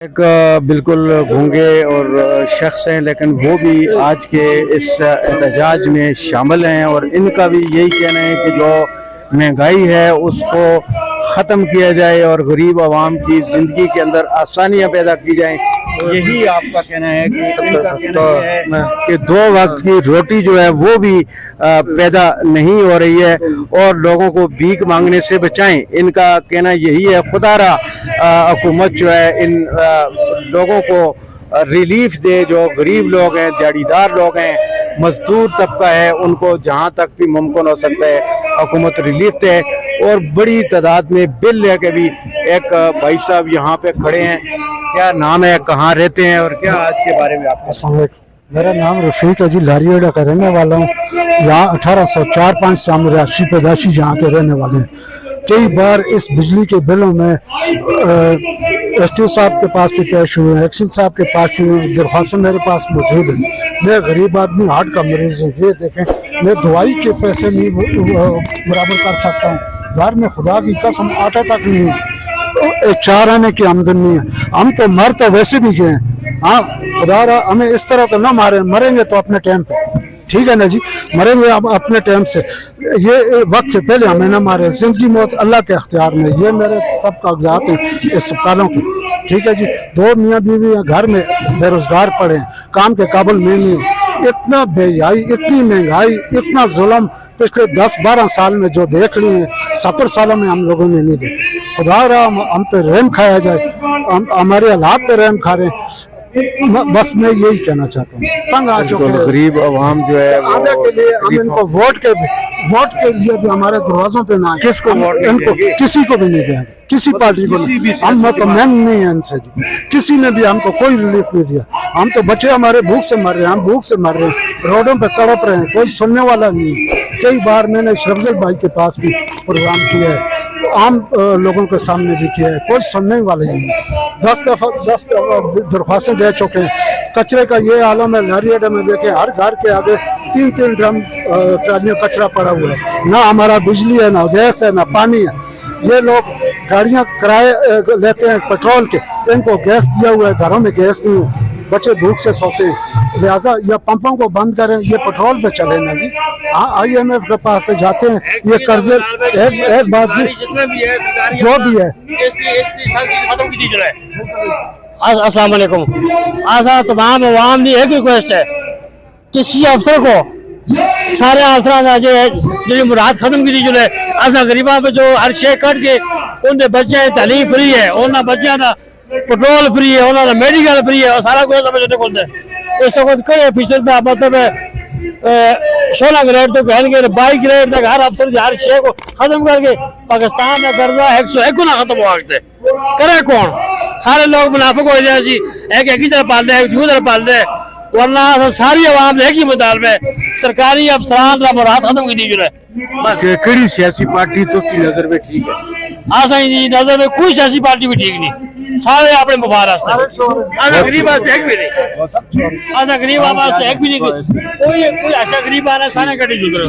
एक बिल्कुल गूंगे और शख्स हैं, लेकिन वो भी आज के इस एहतजाज में शामिल हैं और इनका भी यही कहना है कि जो महंगाई है उसको ख़त्म किया जाए और गरीब आवाम की ज़िंदगी के अंदर आसानियां पैदा की जाएं। यही आपका कहना है कि इनका कहना ये है कि दो वक्त की रोटी जो है वो भी पैदा नहीं हो रही है और लोगों को भीख मांगने से बचाएं। इनका कहना यही है खुदारा हुकूमत जो है इन लोगों को रिलीफ दे, जो गरीब लोग हैं, दिहाड़ीदार लोग हैं, मजदूर तबका है, उनको जहां तक भी मुमकिन हो सकता है हुकूमत रिलीफ दे। और बड़ी तादाद में बिल लेके भी एक भाई साहब यहाँ पे खड़े हैं। क्या नाम है, कहाँ रहते हैं और क्या आज के बारे में आपको? अस्सलाम वालेकुम। मेरा नाम रफीक है जी, लारियोडा का रहने वाला हूँ। यहाँ 1804-5 से हम रिहायशी पैदाशी यहाँ के रहने वाले हैं। कई बार इस बिजली के बिलों में STO साहब के पास भी पेश हुए हैं, एक्सिस साहब के पास भी हुए हैं, दरख्वास्तें मेरे पास मौजूद हैं। मैं गरीब आदमी, हार्ट का मरीज हूँ। ये देखें, मैं दवाई के पैसे नहीं बराबर कर सकता हूँ। घर में खुदा की कसम आटा तक नहीं है, 4 आने की आमदनी है। हम तो मर तो वैसे भी गए हैं। हाँ, खुदा हमें इस तरह तो ना मारे, मरेंगे तो अपने टाइम पे, ठीक है ना जी, मरेंगे अब अपने टाइम से। ये वक्त से पहले हमें ना मारे। जिंदगी मौत अल्लाह के अख्तियार में। ये मेरे सब कागजात हैं अस्पतालों के, ठीक है जी। 2 मियाँ बीवी हैं, घर में बेरोजगार पड़े हैं, काम के काबिल में नहीं हूँ। इतना बेहयाई, इतनी महंगाई, इतना जुल्म पिछले 10-12 साल में जो देख लिए हैं, 70 सालों में हम लोगों ने नहीं देखे। खुदा रहा हम पे रहम खाया जाए, हमारे हालात पे रहम खा रहे हैं। बस मैं यही कहना चाहता हूँ। तंग आ चुके हैं गरीब आवाम जो है आगे के लिए। हम इनको वोट के लिए भी हमारे दरवाजों पे ना आए। किसको वोट इनको किसी को भी नहीं देंगे, किसी पार्टी को नहीं। हम मतमैन नहीं है इनसे जी। किसी ने भी हमको कोई रिलीफ नहीं दिया। हम तो बच्चे हमारे भूख से मर रहे हैं, हम भूख से मर रहे हैं, रोडों पे तड़प रहे हैं, कोई सुनने वाला नहीं है। कई बार मैंने शरफजल भाई के पास भी प्रोग्राम किया है, आम लोगों के सामने भी किया है, कोई सुनने वाला ही नहीं। 10 दफा दरख्वास्तें दे चुके हैं। कचरे का ये आलम है, लारियाडा में देखे हर घर के आगे 3-3 ड्रम ट्रालियों कचरा पड़ा हुआ है। ना हमारा बिजली है, ना गैस है, ना पानी है। ये लोग गाड़ियां किराए लेते हैं पेट्रोल के, इनको गैस दिया हुआ है, घरों में गैस नहीं है, बच्चे भूख से सोते हैं। लिहाजा या पंपों को बंद करें, ये पेट्रोल पे चले ना जी। हाँ, IMF के पास से जाते हैं, ये कर्जे। एक बात जी, जो भी है अस्सलाम वालेकुम। आशा तमाम अवाम की एक रिक्वेस्ट है, किसी अफसर को सारे अफसर जो मुराद खत्म की जो है, असा गरीबा पे जो हर शे कट के उनके बच्चे तालीम फ्री है, उन्होंने बच्चों का पेट्रोल फ्री है, उन्होंने मेडिकल फ्री है और सारा कुछ समझने को इस वक्त कई फीसद का मतलब 16 ग्रेड तो कहने के 22 ग्रेड तक हर अफसर हर शे को खत्म करके पाकिस्तान में कर्जा 101 गुना खत्म हुआ करे कौन? सारे लोग मुनाफिक हो जाए, एक ही तरह पालते हैं, एक दूसरी तरह पालते हैं। वरना सारी आवाम एक ही मुताल में सरकारी अफसरान का मुराद खत्म की दी है। केड़ी सियासी पार्टी तो की नजर में ठीक है? आसा जी नजर में कोई सियासी पार्टी भी ठीक नहीं, सारे अपने मुफाद रास्ते। गरीब वास्ते एक भी नहीं, गरीब वास्ते एक भी नहीं, कोई अच्छा गरीब आ रहा है सारे कटी गुजरे।